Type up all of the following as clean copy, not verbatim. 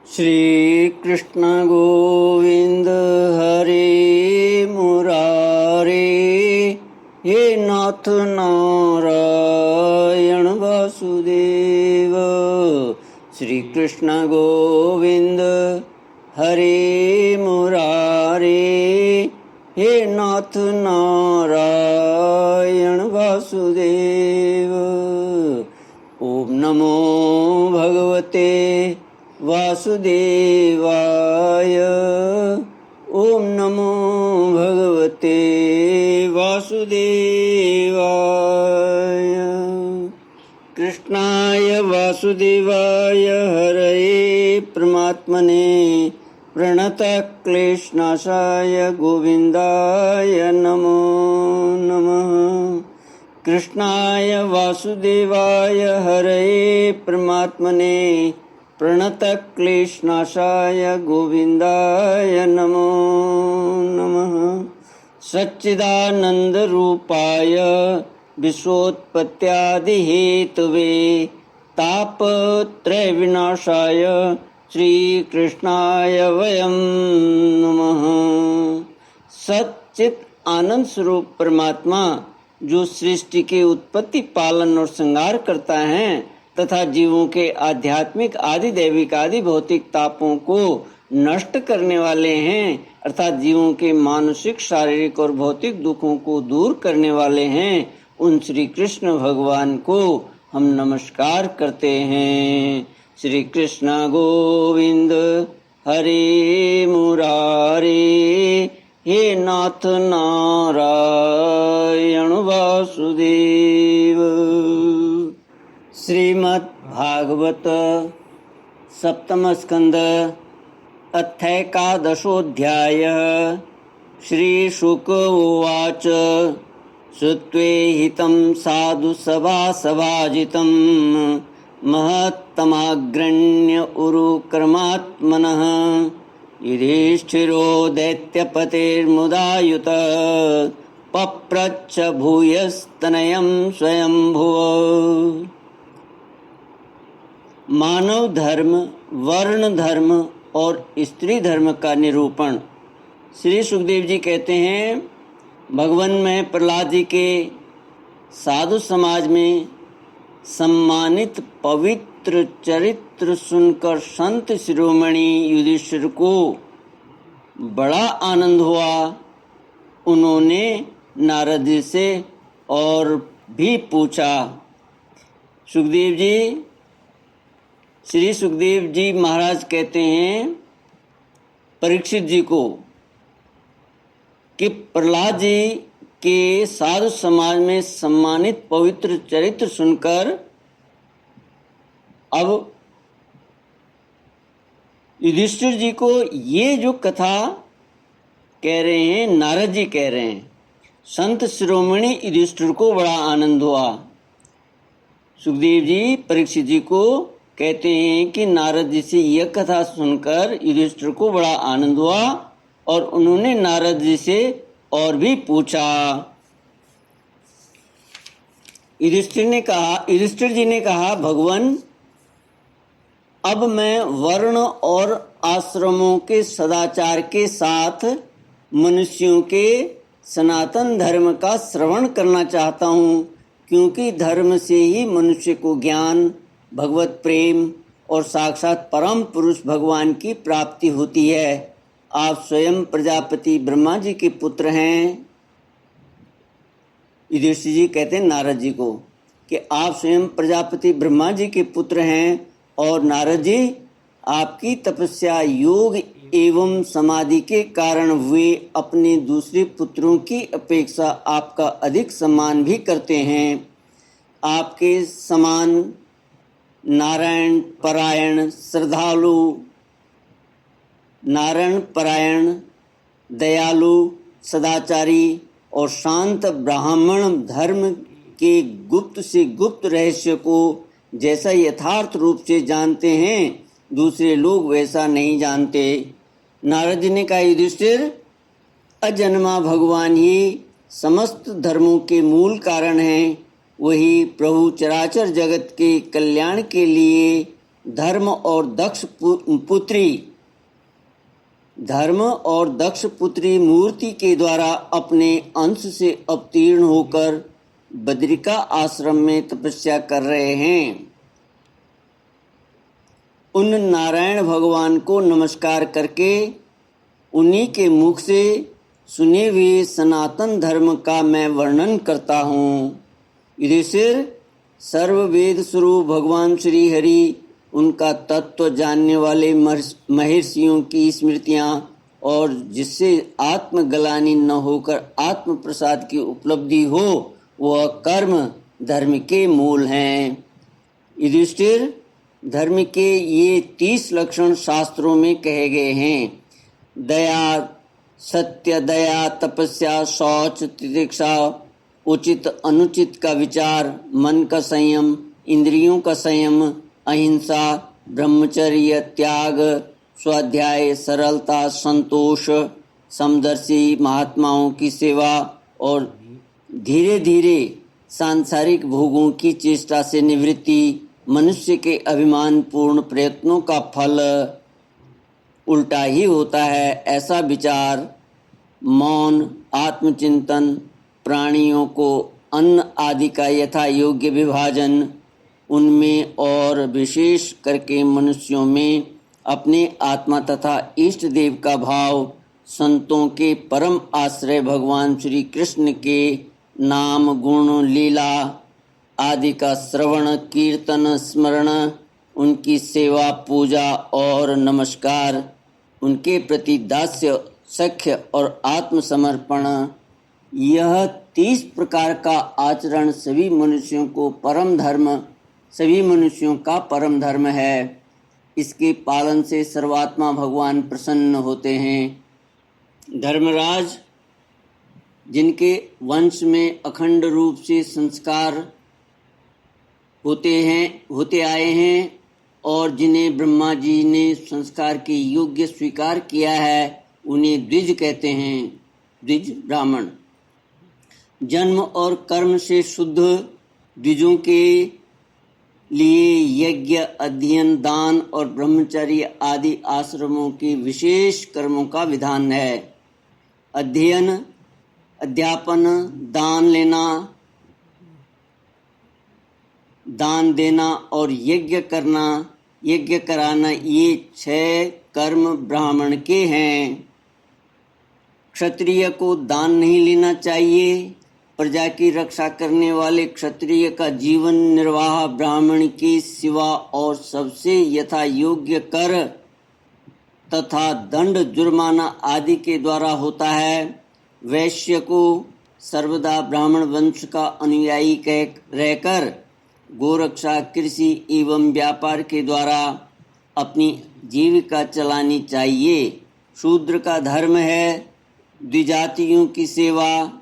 श्री कृष्ण गोविंद हरे मुरारे, हे नाथ नारायण वासुदेव। श्री कृष्ण गोविंद हरे मुरारे, हे नाथ नारायण वासुदेव। ओम नमो भगवते वासुदेवाय। ओम नमो भगवते वासुदेवाय। कृष्णाय वासुदेवाय हरये परमात्मने प्रणतक्लेशनाशाय गोविन्दाय नमो नमः। कृष्णाय वासुदेवाय हरये परमात्मने प्रणतक्लेशनाशाय गोविन्दाय नमो नमः। सच्चिदानन्दरूपाय विश्वोत्पत्त्यादिहेतवे तापत्रयविनाशाय श्रीकृष्णाय वयं नमः। सच्चित आनंद स्वरूप परमात्मा जो सृष्टि के उत्पत्ति, पालन और संहार करता है तथा जीवों के आध्यात्मिक, आदि दैविक, आदि भौतिक तापों को नष्ट करने वाले हैं, अर्थात जीवों के मानसिक, शारीरिक और भौतिक दुखों को दूर करने वाले हैं, उन श्री कृष्ण भगवान को हम नमस्कार करते हैं। श्री कृष्ण गोविंद हरे मुरारे, हे नाथ नारायण वासुदेव। श्रीमद् भागवत सप्तम स्कंद अथैकादशोऽध्याय। श्री शुक उवाच श्रुत्वे हितं साधु सभाजितं महत्तमाग्रण्य उरुक्रमात्मनः युधिष्ठिरो दैत्यपतेर्मुदायुत पप्रच्छ भूयस्तनयं स्वयंभुव। मानव धर्म, वर्ण धर्म और स्त्री धर्म का निरूपण। श्री सुखदेव जी कहते हैं, भगवान में प्रहलाद जी के साधु समाज में सम्मानित पवित्र चरित्र सुनकर संत शिरोमणि युधिष्ठिर को बड़ा आनंद हुआ। उन्होंने नारद जी से और भी पूछा। सुखदेव जी, श्री सुखदेव जी महाराज कहते हैं परीक्षित जी को कि प्रहलाद जी के साधु समाज में सम्मानित पवित्र चरित्र सुनकर अब युधिष्ठिर जी को ये जो कथा कह रहे हैं, नारद जी कह रहे हैं, संत शिरोमणि युधिष्ठिर को बड़ा आनंद हुआ। सुखदेव जी परीक्षित जी को कहते हैं कि नारद जी से यह कथा सुनकर युधिष्ठिर को बड़ा आनंद हुआ और उन्होंने नारद जी से और भी पूछा। युधिष्ठिर जी ने कहा, भगवान, अब मैं वर्ण और आश्रमों के सदाचार के साथ मनुष्यों के सनातन धर्म का श्रवण करना चाहता हूँ, क्योंकि धर्म से ही मनुष्य को ज्ञान, भगवत प्रेम और साक्षात परम पुरुष भगवान की प्राप्ति होती है। आप स्वयं प्रजापति ब्रह्मा जी के पुत्र हैं। युधिष्ठिर जी कहते हैं नारद जी को कि आप स्वयं प्रजापति ब्रह्मा जी के पुत्र हैं और नारद जी, आपकी तपस्या, योग एवं समाधि के कारण वे अपने दूसरे पुत्रों की अपेक्षा आपका अधिक सम्मान भी करते हैं। आपके समान नारायण परायण, श्रद्धालु, नारायण परायण, दयालु, सदाचारी और शांत ब्राह्मण धर्म के गुप्त से गुप्त रहस्य को जैसा यथार्थ रूप से जानते हैं, दूसरे लोग वैसा नहीं जानते। नारद जी ने कहा, युधिष्ठिर, अजन्मा भगवान ही समस्त धर्मों के मूल कारण हैं। वही प्रभु चराचर जगत के कल्याण के लिए धर्म और दक्ष पुत्री मूर्ति के द्वारा अपने अंश से अवतीर्ण होकर बद्रिका आश्रम में तपस्या कर रहे हैं। उन नारायण भगवान को नमस्कार करके उन्हीं के मुख से सुने हुए सनातन धर्म का मैं वर्णन करता हूँ। युधिष्ठिर, सर्ववेद स्वरूप भगवान श्री हरि, उनका तत्व जानने वाले महर्षियों की स्मृतियाँ और जिससे आत्मग्लानि न होकर आत्म प्रसाद की उपलब्धि हो, वह कर्म धर्म के मूल हैं। युधिष्ठिर, धर्म के ये 30 लक्षण शास्त्रों में कहे गए हैं। दया, सत्य, दया, तपस्या, शौच, तितिक्षा, उचित अनुचित का विचार, मन का संयम, इंद्रियों का संयम, अहिंसा, ब्रह्मचर्य, त्याग, स्वाध्याय, सरलता, संतोष, समदर्शी, महात्माओं की सेवा और धीरे धीरे सांसारिक भोगों की चेष्टा से निवृत्ति मनुष्य के अभिमान पूर्ण प्रयत्नों का फल उल्टा ही होता है, ऐसा विचार, मौन, आत्मचिंतन, प्राणियों को अन्न आदि का यथा योग्य विभाजन, उनमें और विशेष करके मनुष्यों में अपने आत्मा तथा इष्ट देव का भाव, संतों के परम आश्रय भगवान श्री कृष्ण के नाम, गुण, लीला आदि का श्रवण, कीर्तन, स्मरण, उनकी सेवा, पूजा और नमस्कार, उनके प्रति दास्य, सख्य और आत्मसमर्पण, यह 30 प्रकार का आचरण सभी मनुष्यों का परम धर्म है। इसके पालन से सर्वात्मा भगवान प्रसन्न होते हैं। धर्मराज, जिनके वंश में अखंड रूप से संस्कार होते आए हैं और जिन्हें ब्रह्मा जी ने संस्कार के योग्य स्वीकार किया है, उन्हें द्विज कहते हैं। द्विज ब्राह्मण। जन्म और कर्म से शुद्ध द्विजों के लिए यज्ञ, अध्ययन, दान और ब्रह्मचर्य आदि आश्रमों के विशेष कर्मों का विधान है। अध्ययन, अध्यापन, दान देना और यज्ञ कराना, ये 6 कर्म ब्राह्मण के हैं। क्षत्रिय को दान नहीं लेना चाहिए। प्रजा की रक्षा करने वाले क्षत्रिय का जीवन निर्वाह ब्राह्मण के सिवा और सबसे यथा योग्य कर तथा दंड, जुर्माना आदि के द्वारा होता है। वैश्य को सर्वदा ब्राह्मण वंश का अनुयायी रहकर गोरक्षा, कृषि एवं व्यापार के द्वारा अपनी जीविका चलानी चाहिए। शूद्र का धर्म है द्विजातियों की सेवा,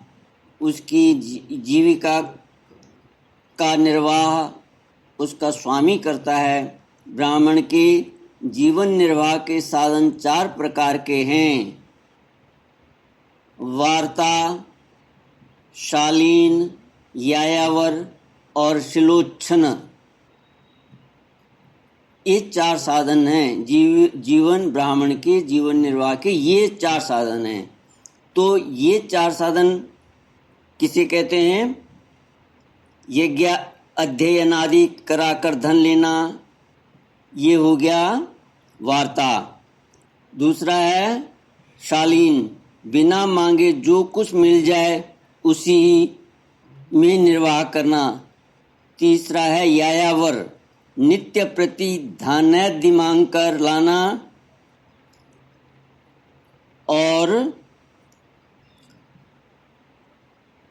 उसकी जीविका का निर्वाह उसका स्वामी करता है। ब्राह्मण के जीवन निर्वाह के साधन 4 प्रकार के हैं। वार्ता, शालीन, यायावर और शिलोच्छन, ये 4 साधन हैं। जीवन ब्राह्मण के जीवन निर्वाह के ये 4 साधन हैं। तो ये 4 साधन किसे कहते हैं? यज्ञ, अध्ययन आदि कराकर धन लेना, ये हो गया वार्ता। दूसरा है शालीन, बिना मांगे जो कुछ मिल जाए उसी में निर्वाह करना। तीसरा है यायावर, नित्य प्रति धनादि मांग कर लाना। और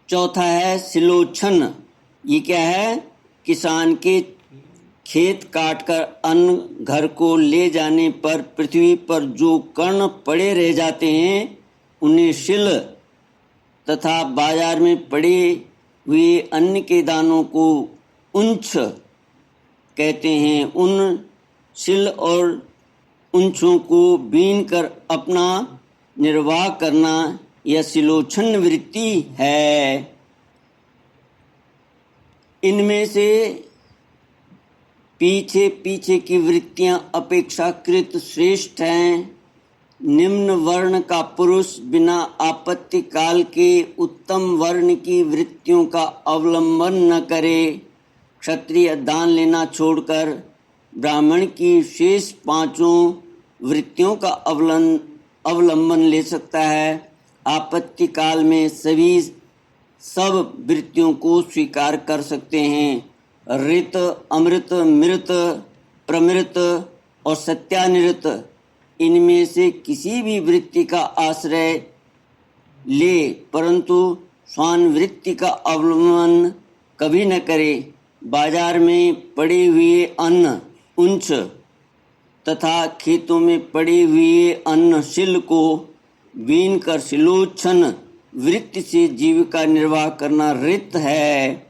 चौथा है सिलोच्छन, ये क्या है? किसान के खेत काटकर अन्न घर को ले जाने पर पृथ्वी पर जो कण पड़े रह जाते हैं उन्हें शिल तथा बाजार में पड़े हुए अन्न के दानों को उंछ कहते हैं। उन शिल और उंछों को बीन कर अपना निर्वाह करना यह सिलोच्छन वृत्ति है। इनमें से पीछे पीछे की वृत्तियां अपेक्षाकृत श्रेष्ठ हैं। निम्न वर्ण का पुरुष बिना आपत्ति काल के उत्तम वर्ण की वृत्तियों का अवलंबन न करे। क्षत्रिय दान लेना छोड़कर ब्राह्मण की शेष पांचों वृत्तियों का अवलंबन ले सकता है। आपत्ति काल में सब वृत्तियों को स्वीकार कर सकते हैं। ऋत, अमृत, मृत, प्रमृत और सत्यानिृत, इनमें से किसी भी वृत्ति का आश्रय ले, परंतु स्वान वृत्ति का अवलंबन कभी न करे। बाजार में पड़े हुए अन्न उंच तथा खेतों में पड़े हुए अन्न शिल को बीन कर शिलोच्छन वृत्ति से जीविका निर्वाह करना रित है।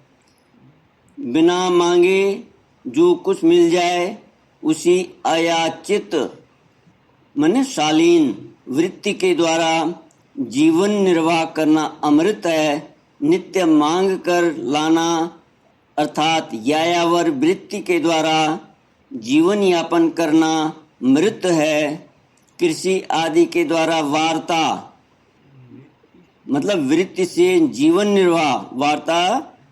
बिना मांगे जो कुछ मिल जाए उसी अयाचित माने शालीन वृत्ति के द्वारा जीवन निर्वाह करना अमृत है। नित्य मांग कर लाना अर्थात यायावर वृत्ति के द्वारा जीवन यापन करना मृत है। कृषि आदि के द्वारा वार्ता मतलब वृत्ति से जीवन निर्वाह, वार्ता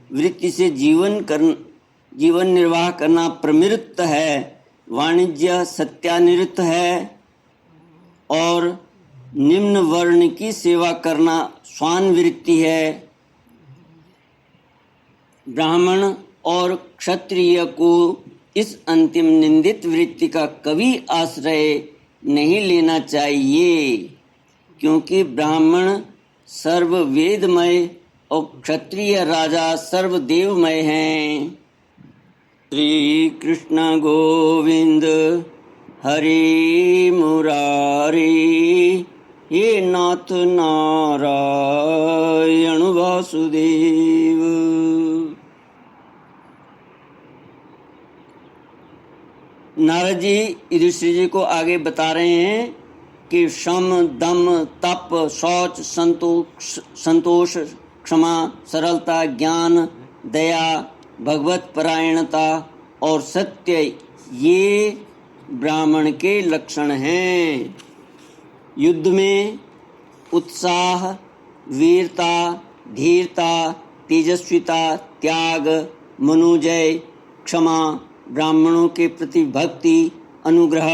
वृत्ति से जीवन निर्वाह करना प्रमृत है। वाणिज्य सत्यानिृत है और निम्न वर्ण की सेवा करना स्वान वृत्ति है। ब्राह्मण और क्षत्रिय को इस अंतिम निंदित वृत्ति का कभी आश्रय नहीं लेना चाहिए, क्योंकि ब्राह्मण सर्व वेदमय और क्षत्रिय राजा सर्वदेवमय हैं। श्री कृष्ण गोविंद हरे मुरारी, हे नाथ नारायण वासुदेव। नारद जी युधिष्ठिर जी को आगे बता रहे हैं कि शम, दम, तप, शौच, संतोष, क्षमा, सरलता, ज्ञान, दया, भगवत परायणता और सत्य ये ब्राह्मण के लक्षण हैं। युद्ध में उत्साह, वीरता, धीरता, तेजस्विता, त्याग, मनोजय, क्षमा, ब्राह्मणों के प्रति भक्ति, अनुग्रह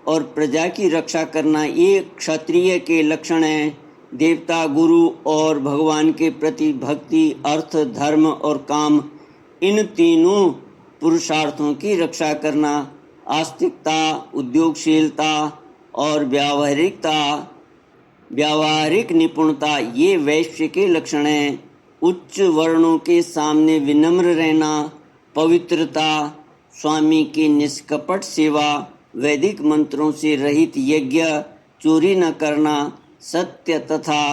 और प्रजा की रक्षा करना ये क्षत्रिय के लक्षण हैं। देवता, गुरु और भगवान के प्रति भक्ति, अर्थ, धर्म और काम, इन तीनों पुरुषार्थों की रक्षा करना, आस्तिकता, उद्योगशीलता और व्यावहारिक निपुणता ये वैश्य के लक्षण हैं। उच्च वर्णों के सामने विनम्र रहना, पवित्रता, स्वामी की निष्कपट सेवा, वैदिक मंत्रों से रहित यज्ञ, चोरी न करना, सत्य तथा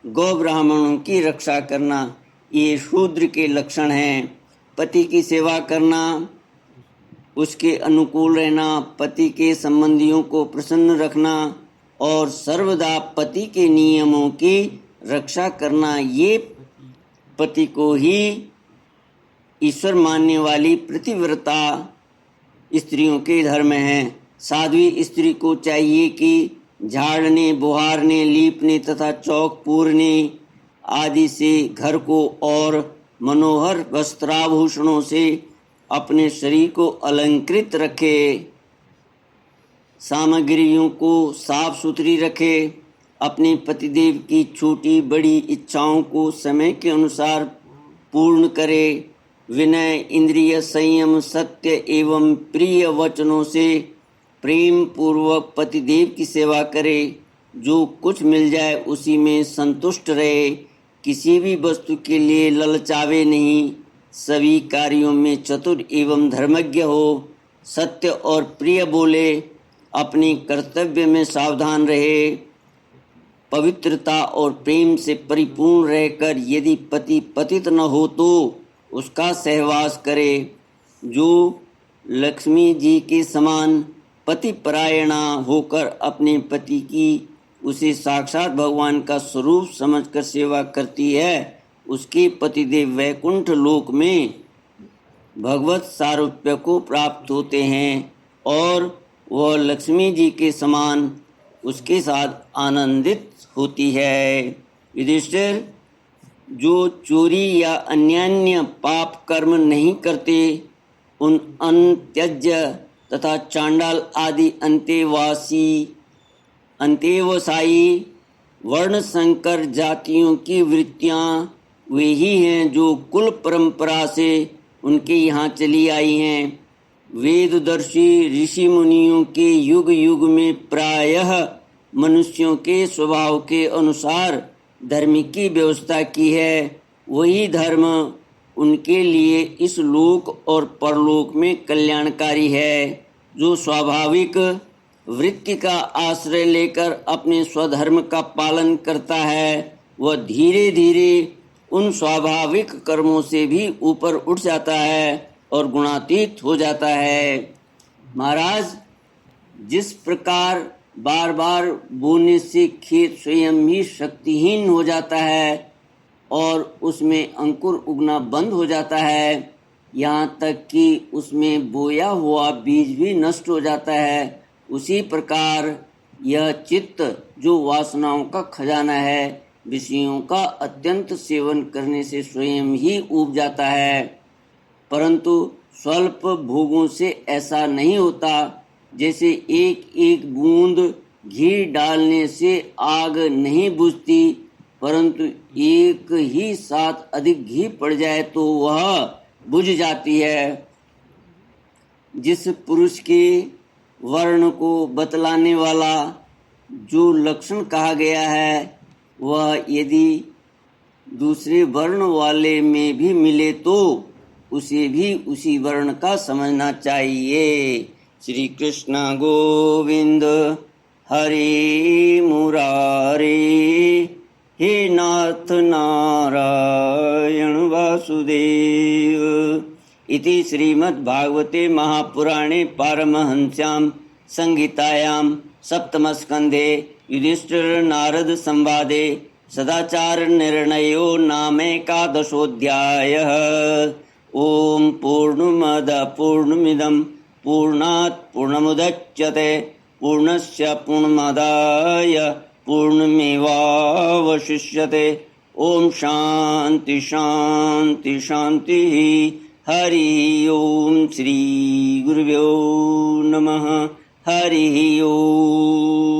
गौ ब्राह्मणों की रक्षा करना ये शूद्र के लक्षण हैं। पति की सेवा करना, उसके अनुकूल रहना, पति के संबंधियों को प्रसन्न रखना और सर्वदा पति के नियमों की रक्षा करना ये पति को ही ईश्वर मानने वाली प्रतिव्रता स्त्रियों के धर्म हैं। साध्वी स्त्री को चाहिए कि झाड़ने, बुहारने, लीपने तथा चौक पूरने आदि से घर को और मनोहर वस्त्राभूषणों से अपने शरीर को अलंकृत रखे, सामग्रियों को साफ सुथरी रखे, अपने पतिदेव की छोटी बड़ी इच्छाओं को समय के अनुसार पूर्ण करे, विनय, इंद्रिय संयम, सत्य एवं प्रिय वचनों से प्रेम पूर्वक पतिदेव की सेवा करे, जो कुछ मिल जाए उसी में संतुष्ट रहे, किसी भी वस्तु के लिए ललचावे नहीं, सभी कार्यों में चतुर एवं धर्मज्ञ हो, सत्य और प्रिय बोले, अपने कर्तव्य में सावधान रहे, पवित्रता और प्रेम से परिपूर्ण रहकर यदि पति पतित न हो तो उसका सहवास करे, जो लक्ष्मी जी के समान पति परायणा होकर अपने पति की उसे साक्षात भगवान का स्वरूप समझकर सेवा करती है, उसके पतिदेव वैकुंठ लोक में भगवत सारूप्य को प्राप्त होते हैं और वह लक्ष्मी जी के समान उसके साथ आनंदित होती है। युधिष्ठिर, जो चोरी या अन्यान्य पाप कर्म नहीं करते, उन अनत्यज्य तथा चांडाल आदि अंतेवसायी वर्ण संकर जातियों की वृत्तियां वे ही हैं जो कुल परंपरा से उनके यहाँ चली आई हैं। वेददर्शी ऋषि मुनियों के युग युग में प्रायः मनुष्यों के स्वभाव के अनुसार धर्म की व्यवस्था की है। वही धर्म उनके लिए इस लोक और परलोक में कल्याणकारी है। जो स्वाभाविक वृत्ति का आश्रय लेकर अपने स्वधर्म का पालन करता है, वह धीरे धीरे उन स्वाभाविक कर्मों से भी ऊपर उठ जाता है और गुणातीत हो जाता है। महाराज, जिस प्रकार बार बार बोने से खेत स्वयं ही शक्तिहीन हो जाता है और उसमें अंकुर उगना बंद हो जाता है, यहाँ तक कि उसमें बोया हुआ बीज भी नष्ट हो जाता है, उसी प्रकार यह चित्त जो वासनाओं का खजाना है, विषयों का अत्यंत सेवन करने से स्वयं ही ऊब जाता है। परंतु स्वल्प भोगों से ऐसा नहीं होता। जैसे एक एक बूंद घी डालने से आग नहीं बुझती, परंतु एक ही साथ अधिक घी पड़ जाए तो वह बुझ जाती है। जिस पुरुष के वर्ण को बतलाने वाला जो लक्षण कहा गया है, वह यदि दूसरे वर्ण वाले में भी मिले तो उसे भी उसी वर्ण का समझना चाहिए। श्री कृष्ण गोविंद हरे मुरारे, हे नाथ नारायण वासुदेव। इति श्रीमद्भागवते महापुराणे पारमहंस्यां संहितायां सप्तमस्कन्धे युधिष्ठिर नारद संवादे सदाचार निर्णयो नामैकादशोऽध्यायः। ओम पूर्णमद पूर्णमिदं पूर्णात् पूर्णमुदच्यते पूर्णस्य पूर्णमादाय पूर्णमेवावशिष्यते। ओम शांति शांति शांति। हरि ओम। श्री गुरुभ्यो नमः। हरि ओम।